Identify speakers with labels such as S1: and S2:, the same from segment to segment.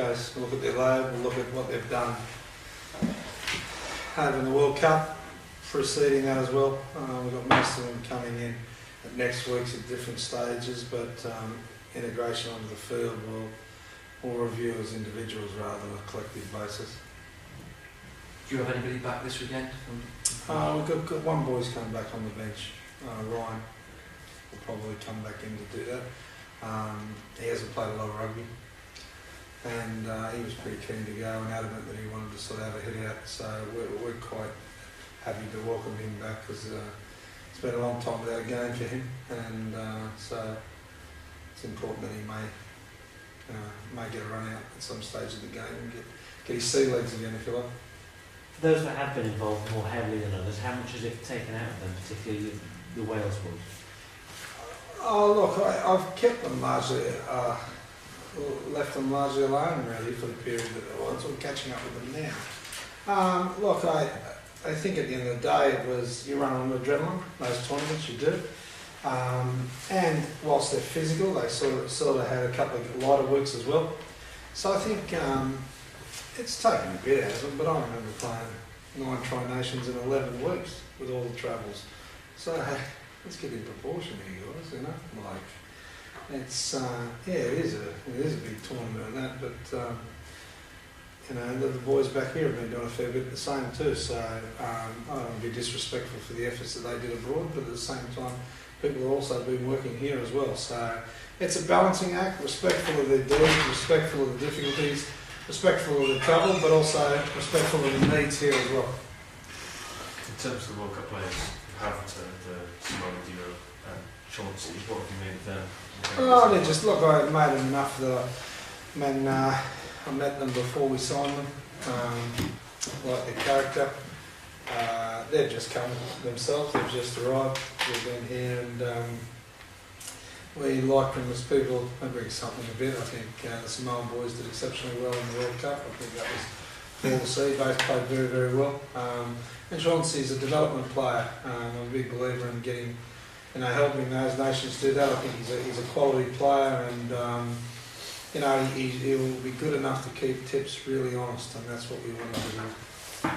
S1: case. We'll look at their load, we'll look at what they've done over in the World Cup, preceding that as well. We've got most of them coming in at next week's at different stages, but integration onto the field we'll review as individuals rather than a collective basis.
S2: Do you have anybody back this weekend?
S1: We've got one boy's come back on the bench, Ryan. Will probably come back in to do that. He hasn't played a lot of rugby, and he was pretty keen to go and adamant that he wanted to sort of have a hit out. So we're quite happy to welcome him back because it's been a long time without a game for him, and so it's important that he may get a run out at some stage of the game and get his sea legs again, if you like.
S3: For those that have been involved more heavily than others, how much has it taken out of them, particularly the Wales boys?
S1: Oh look, I've kept them largely, left them largely alone really for the period that I'm sort of catching up with them now. Look, I think at the end of the day it was, you run on adrenaline, those tournaments you do. And whilst they're physical, they sort of had a couple of lighter weeks as well. So I think it's taken a bit out of them, but I remember playing 9 Tri-Nations in 11 weeks with all the travels. So let's get in proportion here, guys, you know. Like, it's, yeah, it is a big tournament and that, but, you know, the boys back here have been doing a fair bit the same too, so I don't want to be disrespectful for the efforts that they did abroad, but at the same time, people have also been working here as well. So it's a balancing act, respectful of their deeds, respectful of the difficulties, respectful of the trouble, but also respectful of the needs here as well.
S4: In terms of the World Cup players who have returned, Simone, Dino and Chauncey, what have you made of them?
S1: Oh, they just, look, I made them enough that I met them before we signed them, like their character. They've just come themselves, they've just arrived, they've been here, and we like them as people. They bring something a bit. I think the Samoan boys did exceptionally well in the World Cup. I think that was all to see. Both played very, very well. And Chauncey's a development player. I'm a big believer in getting, you know, helping those nations do that. I think he's a quality player, and you know, he will be good enough to keep tips really honest, and that's what we want to do.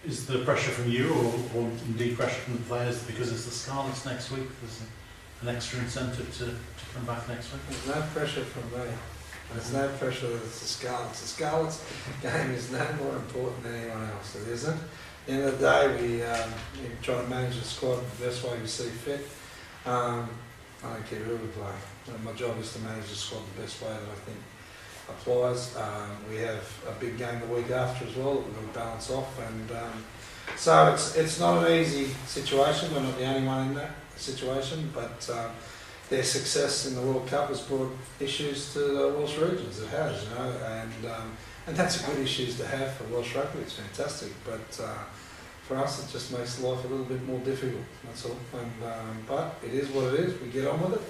S5: Is there pressure from you, or indeed pressure from the players because it's the Scarlets next week? There's an extra incentive to come back next week?
S1: There's no pressure from me. There's no pressure that it's the Scarlets. The Scarlets game is no more important than anyone else. It isn't. At the end of the day, we try to manage the squad the best way we see fit. I don't care who we play. My job is to manage the squad the best way that I think applies. We have a big game the week after as well that we've got to balance off, and so it's not an easy situation. We're not the only one in that situation, but their success in the World Cup has brought issues to the Welsh regions. It has, you know, and that's a good issues to have for Welsh rugby. It's fantastic, but for us it just makes life a little bit more difficult. That's all. And but it is what it is. We get on with it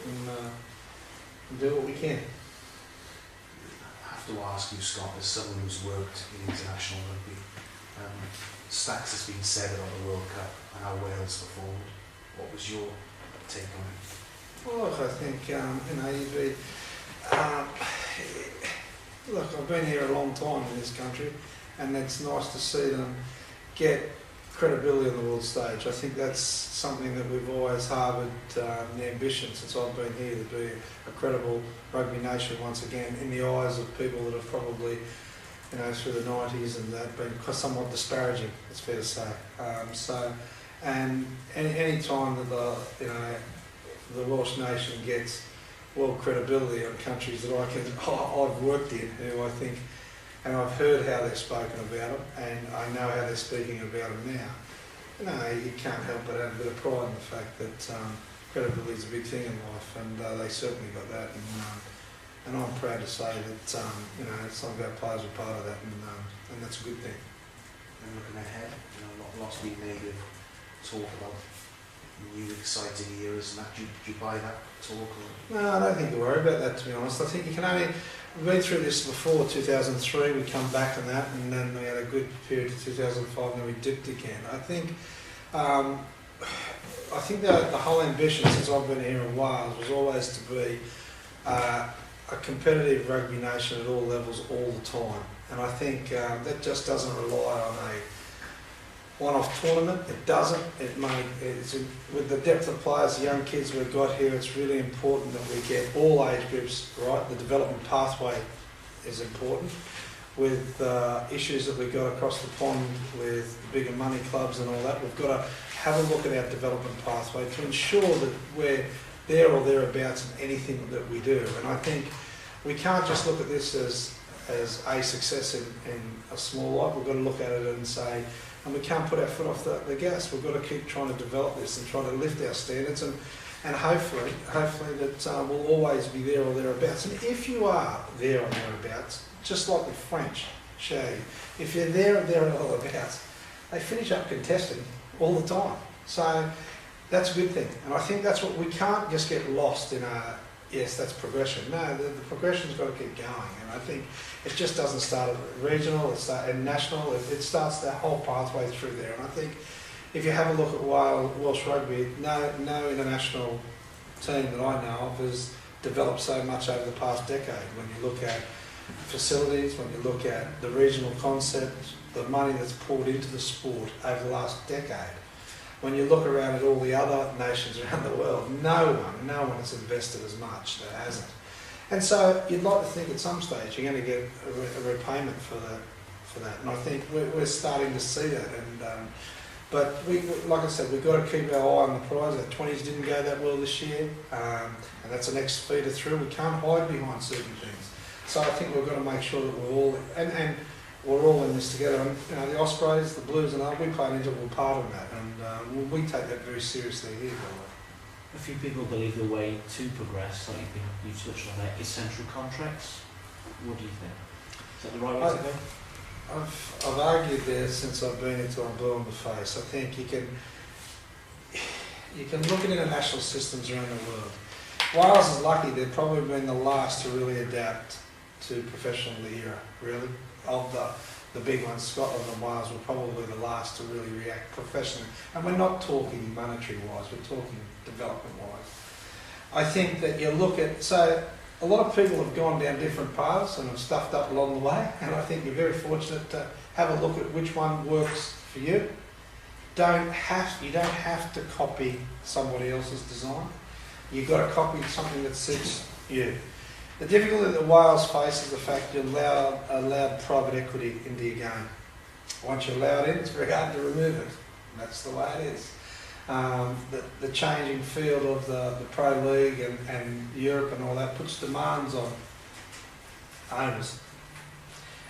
S1: and do what we can.
S6: I have to ask you, Scott, as someone who's worked in international rugby, stacks has been said about the World Cup and how Wales performed. What was your take on it?
S1: Well, look, I think, you know, you'd be, look, I've been here a long time in this country, and it's nice to see them get credibility on the world stage. I think that's something that we've always harboured the ambition since I've been here, to be a credible rugby nation once again in the eyes of people that have probably, you know, through the 90s and that been somewhat disparaging, it's fair to say. And any time that the Welsh nation gets world credibility on countries that I've worked in, who I think, and I've heard how they've spoken about them, and I know how they're speaking about them now. You know, you can't help but have a bit of pride in the fact that credibility is a big thing in life, and they certainly got that. And I'm proud to say that you know, some of our players are part of that, and that's a good thing.
S6: And looking ahead, you know, lots being made of talk about new exciting eras and that. Do you buy that talk? Or?
S1: No, I don't think you worry about that, to be honest. I think you can only, we've been through this before, 2003, we come back on that, and then we had a good period to 2005, and then we dipped again. I think the whole ambition since I've been here in Wales was always to be a a competitive rugby nation at all levels all the time, and I think that just doesn't rely on a one-off tournament. It doesn't. With the depth of players, the young kids we've got here, it's really important that we get all age groups right. The development pathway is important. With issues that we've got across the pond with bigger money clubs and all that, we've got to have a look at our development pathway to ensure that we're there or thereabouts in anything that we do. And I think we can't just look at this as a success in a small light. We've got to look at it and say, and we can't put our foot off the gas. We've got to keep trying to develop this and try to lift our standards, and hopefully that we'll always be there or thereabouts. And if you are there or thereabouts, just like the French show you, if you're there or thereabouts, they finish up contesting all the time. So that's a good thing. And I think that's what we can't just get lost in yes, that's progression. No, the progression's got to keep going. And I think it just doesn't start at regional, it starts at national, it starts that whole pathway through there. And I think if you have a look at Welsh rugby, no international team that I know of has developed so much over the past decade. When you look at facilities, when you look at the regional concept, the money that's poured into the sport over the last decade. When you look around at all the other nations around the world, no one has invested as much that hasn't. And so you'd like to think at some stage you're going to get a repayment for that. And I think we're starting to see that. And but like I said, we've got to keep our eye on the prize. Our 20s didn't go that well this year, and that's the next feeder through. We can't hide behind certain things. So I think we've got to make sure that we're all and we're all in this together. And you know, the Ospreys, the Blues, and we play an integral part in that, and we take that very seriously here.
S3: A few people believe the way to progress, like you touched on that, is central contracts. What do you think? Is that the right way to go?
S1: I've argued there since I've been until I'm blue in the face. I think you can look at international systems around the world. Wales is lucky; they've probably been the last to really adapt to professional era. Really, of the big ones, Scotland and Wales were probably the last to really react professionally. And we're not talking monetary-wise; we're talking development-wise. I think that you look at a lot of people have gone down different paths and have stuffed up along the way, and I think you're very fortunate to have a look at which one works for you. You don't have to copy somebody else's design. You've got to copy something that suits you. The difficulty that Wales face is the fact you allowed private equity into your game. Once you allow it in, it's very hard to remove it. That's the way it is. The changing field of the Pro League and Europe and all that puts demands on owners.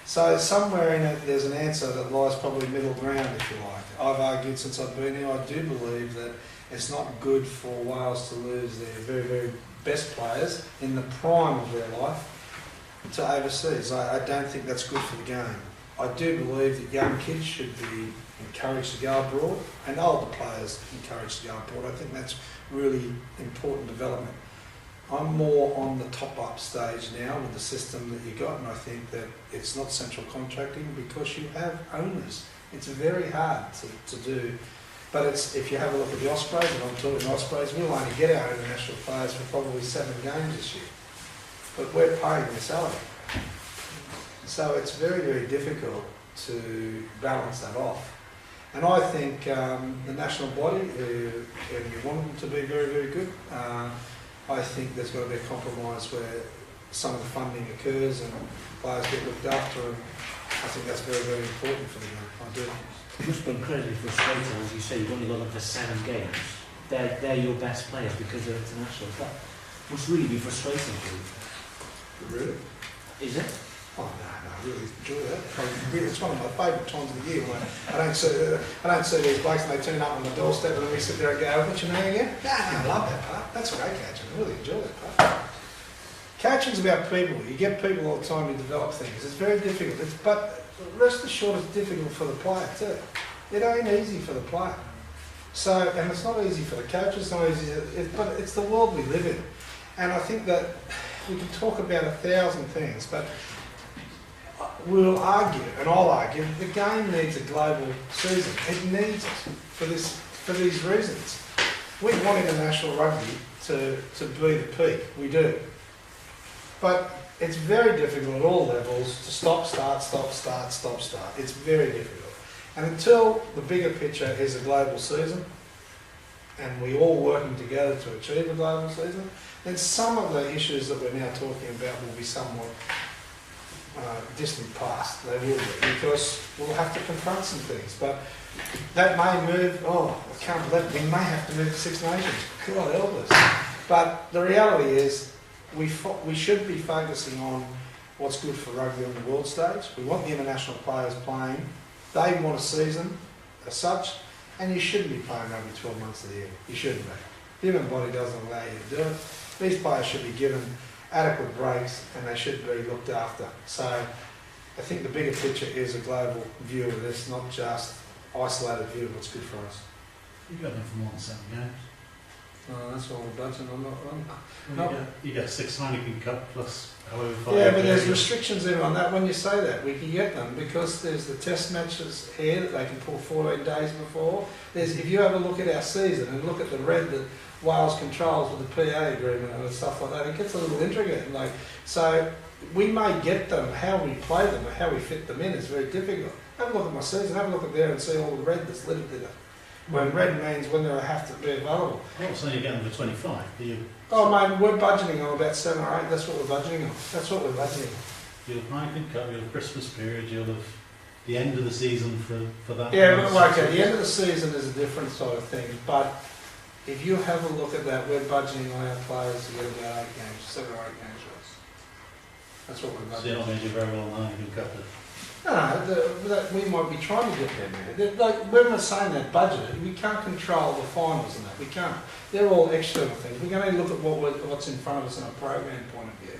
S1: So somewhere in it there's an answer that lies probably middle ground, if you like. I've argued since I've been here, I do believe that it's not good for Wales to lose their very, very best players in the prime of their life to overseas. I don't think that's good for the game. I do believe that young kids should be encouraged to go abroad, and older players encouraged to go abroad. I think that's really important development. I'm more on the top-up stage now with the system that you got, and I think that it's not central contracting because you have owners. It's very hard to do, but if you have a look at the Ospreys, and I'm talking Ospreys, we'll only get our international players for probably 7 games this year, but we're paying their salary. So it's very, very difficult to balance that off. And I think the national body, and you want them to be very, very good, I think there's got to be a compromise where some of the funding occurs and players get looked after, and I think that's very, very important for the game. I do.
S3: It must be incredibly frustrating, as you say, you've only got them for 7 games. They're your best players because they're international. That must really be frustrating for you.
S1: Really?
S3: Is it?
S1: Oh no, I really enjoy that. It's one of my favourite times of the year when I don't see these blokes and they turn up on the doorstep and then we sit there and go, "What's your name again?" I love that part. That's great coaching. I really enjoy that part. Coaching's about people. You get people all the time to develop things. It's very difficult. But rest assured, it's difficult for the player too. It ain't easy for the player. So, and it's not easy for the coach. It's not easy. But it's the world we live in, and I think that we can talk about 1,000 things, but we'll argue, and I'll argue, the game needs a global season. It needs it for these reasons. We want international rugby to be the peak. We do. But it's very difficult at all levels to stop, start, stop, start, stop, start. It's very difficult. And until the bigger picture is a global season, and we all working together to achieve a global season, then some of the issues that we're now talking about will be somewhat distant past. They will be, because we'll have to confront some things. But that may move, I can't believe we may have to move to Six Nations. God help us. But the reality is, we should be focusing on what's good for rugby on the world stage. We want the international players playing. They want a season as such, and you shouldn't be playing rugby 12 months of the year. You shouldn't be. The human body doesn't allow you to do it. These players should be given adequate breaks, and they should be looked after. So I think the bigger picture is a global view of this, not just isolated view of what's good for us.
S5: You've got them for more than 7 games.
S1: That's all we're budgeting. I'm not wrong.
S5: Well, you get 6 Heineken Cup plus however far.
S1: Yeah, but there's restrictions in on that when you say that. We can get them because there's the test matches here that they can pull 14 days before. If you have a look at our season and look at the red that Wales controls with the PA agreement and stuff like that, it gets a little intricate. So we may get them, how we play them or how we fit them in is very difficult. Have a look at my season, have a look at there and see all the red that's littered in it. When red means when they have to be available.
S5: I'm not saying you get them for 25, do you?
S1: Oh mate, we're budgeting on about 7 or 8, that's what we're budgeting on. That's what we're budgeting on.
S5: You'll have Heineken Cup, you'll have Christmas period, you'll have the end of the season for that.
S1: Yeah, but okay, the end of the season is a different sort of thing, but if you have a look at that, we're budgeting on our players to get about 8 games, 7 or 8 games for us. That's what we're budgeting.
S5: So you're not going to do very well on Heineken Cup then?
S1: No, we might be trying to get them there. When we're saying that budget, we can't control the finals and that. We can't. They're all external things. We're going to look at what's in front of us in a program point of view.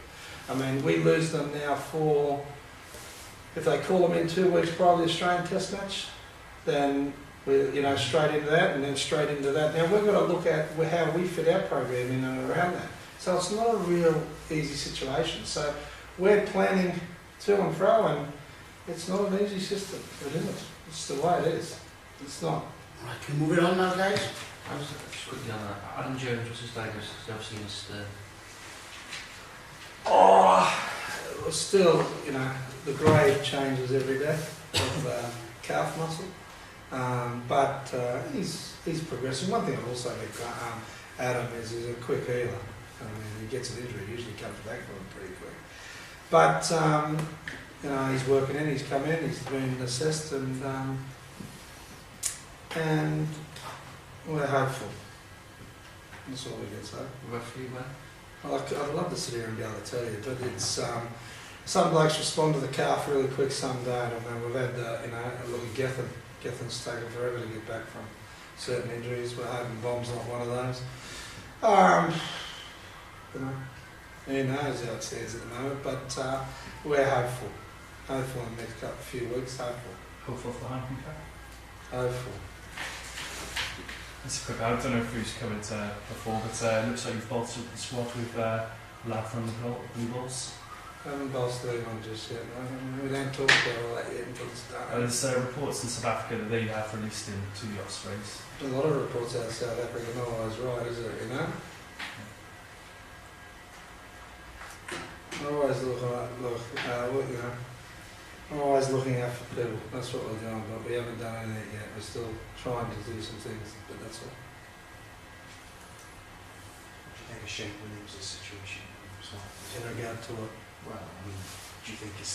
S1: I mean, we lose them now for, if they call them in 2 weeks prior to the Australian Test match, then we're straight into that and then straight into that. Now we've got to look at how we fit our program in and around that. So it's not a real easy situation. So we're planning to and fro, and it's not an easy system. It isn't. It's the way it is. It's not.
S7: Right, can we move it on now, guys?
S2: I was just quickly on that. Adam Jones, what's his diagnosis? I've seen his.
S1: Still, the grade changes every day of calf muscle, but he's progressing. One thing I've also got Adam is he's a quick healer. I mean, he gets an injury, he usually comes back from it pretty quick. But he's working in. He's come in. He's been assessed, and we're hopeful. That's all we can say.
S2: Roughly when?
S1: I'd love to sit here and be able to tell you, but it's some blokes respond to the calf really quick, some don't. I mean, we've had a look at Gethin. Gethin's taken forever to get back from certain injuries. We're hoping Bomb's not one of those. Who knows how it stands at the moment, but we're hopeful. Hopeful in the next few weeks. Hopeful.
S4: Hopeful for the Heineken Cup.
S1: Hopeful.
S4: That's a quick. I don't know if we've covered before, but it looks like you've bolstered the squad with a lad from the Blue Bulls.
S1: I haven't bolstered anyone just yet. We don't talk about all that yet until it's done.
S4: There's reports in South Africa that they have released him to the Ospreys.
S1: A lot of reports out of South Africa, not always right, is it? I'm always I'm always looking out for people. That's what we're doing, but we haven't done anything yet. We're still trying to do some things, but that's all.
S6: Do you think of Shane Williams' situation as well?
S1: In regard to it,
S6: Well, I mean, do you think it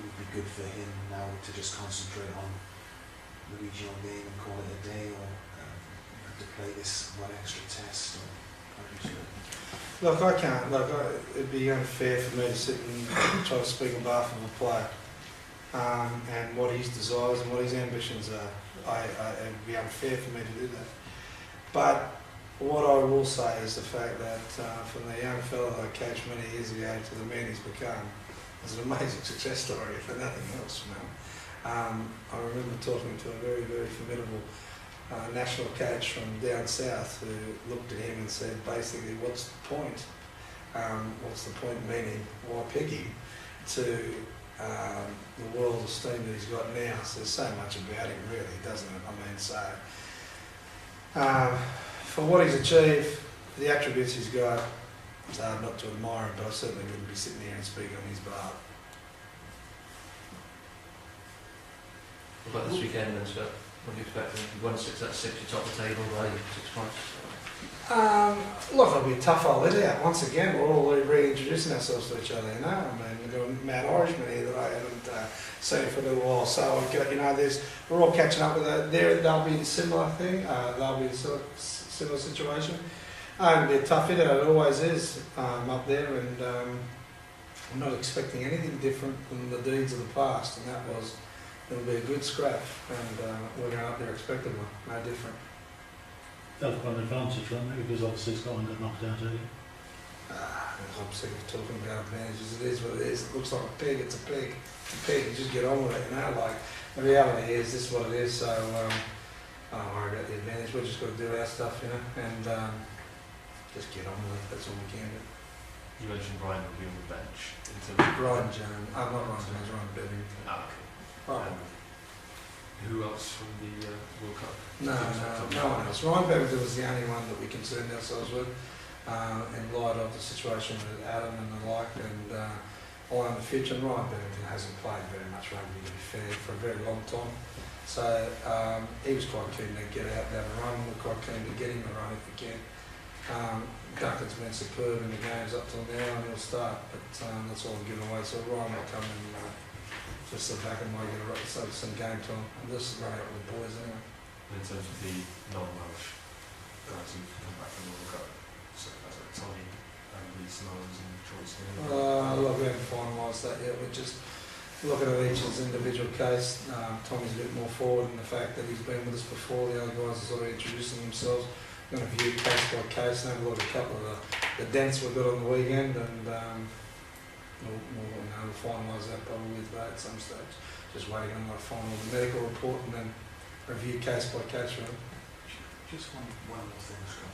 S6: would be good for him now to just concentrate on the regional game and call it a day, or to play this one extra test, or how do you see it?
S1: look, I can't. It'd be unfair for me to sit and try to speak on behalf of a player and what his desires and what his ambitions are. It'd be unfair for me to do that. But what I will say is the fact that from the young fellow that I coached many years ago to the man he's become, it's an amazing success story, if for nothing else. I remember talking to a very, very formidable national coach from down south who looked at him and said, basically, what's the point? What's the point meaning why pick him to the world esteem that he's got now? So there's so much about him, really, doesn't it? I mean, so for what he's achieved, the attributes he's got, It's hard not to admire him, but I certainly wouldn't be sitting here and speaking on his behalf.
S2: What about this weekend then, Scott? What do you expect? You won 6 out of 6, you're top of the table by 6 points.
S1: Look, it'll be a tough old let out. Once again, we're all reintroducing ourselves to each other, you know. I mean, we've got a mad Irishman here that I haven't seen for a little while. So, you know, we're all catching up with it. They'll be a similar thing. They'll be a similar situation. It'll be a tough hit, it always is up there, and I'm not expecting anything different than the deeds of the past, and that was, it'll be a good scrap, and we're going up there expecting one, no different.
S5: They'll have quite an advantage, won't they? Because obviously Scotland got knocked out earlier.
S1: I'm sick of talking about advantages. It is what it is. It looks like a pig. It's a pig. It's a pig. You just get on with it, you know. Like, the reality is, this is what it is. So I don't worry about the advantage. We've just got to do our stuff, you know, and just get on with it. That's all we can do.
S4: You mentioned Ryan will be on the bench. In terms of
S1: Ryan Jones. I'm not Ryan Jones. Ryan Beddington.
S4: Okay. Who else from the World Cup?
S1: No one else. Ryan Beddington was the only one that we concerned ourselves with in light of the situation with Adam and the like, and all in the future. And Ryan Beddington hasn't played very much rugby, to be fair, for a very long time. So he was quite keen to get out and have a run. We're quite keen to get him a run if we can. Duncan's been superb in the games up till now, and he'll start, but that's all given away. So Ryan will come and just sit back and might get some game time, and just run out with the boys anyway.
S4: In terms of the non-Welsh guys who've come back from the World Cup, so that's like Tommy and Lee Snows and Johnson.
S1: Look, we haven't finalised that yet. We're just looking at each individual case. Tommy's a bit more forward in the fact that he's been with us before. The other guys are sort of introducing themselves. We're going to view case by case and have a look at a couple of the dents we've got on the weekend, and we'll finalise that probably today at some stage. Just waiting on the final medical report and then review case by case, really.
S6: Just one more thing, Scott.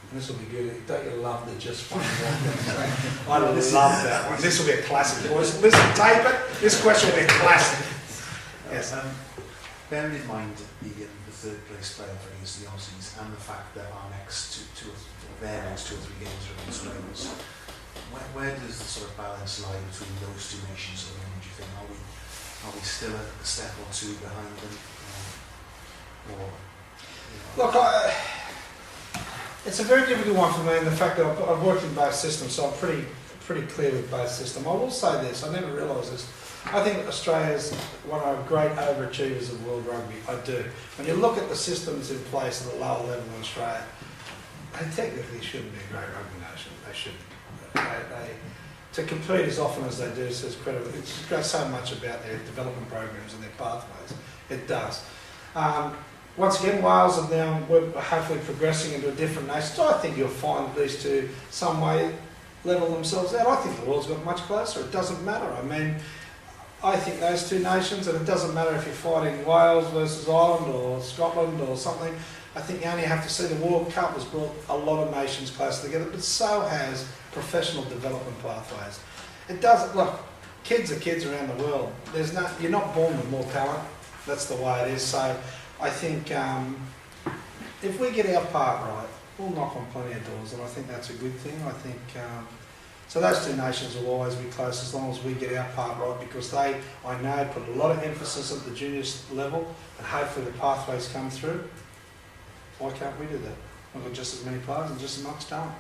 S1: And this will be good. Don't you love the just one more thing? I love that one. This will be a classic, boys. Listen, tape it. This question will be a classic.
S6: Yes. Bearing in mind the third place playoff against the Aussies and the fact that our next their next 2 or 3 games are against Wales, where does the sort of balance lie between those two nations at the moment, do you think? Are we still a step or two behind them? Or, you know?
S1: Look, it's a very difficult one for me in the fact that I've worked in both systems, so I'm pretty clear with both systems. I will say this, I never realised this. I think Australia's one of the great overachievers of world rugby. I do. When you look at the systems in place at the lower level in Australia, they technically shouldn't be a great rugby nation. They shouldn't. To compete as often as they do says credit. It goes so much about their development programs and their pathways. It does. Once again, Wales are now hopefully progressing into a different nation. So I think you'll find these two some way level themselves out. I think the world's got much closer. It doesn't matter. I mean, I think those two nations, and it doesn't matter if you're fighting Wales versus Ireland or Scotland or something, I think you only have to see the World Cup has brought a lot of nations closer together, but so has professional development pathways. It does, look, kids are kids around the world. You're not born with more talent. That's the way it is. So I think if we get our part right, we'll knock on plenty of doors, and I think that's a good thing. I think so those two nations will always be close as long as we get our part right, because they, I know, put a lot of emphasis at the juniors level, and hopefully the pathways come through. Why can't we do that? We've got just as many players and just as much talent.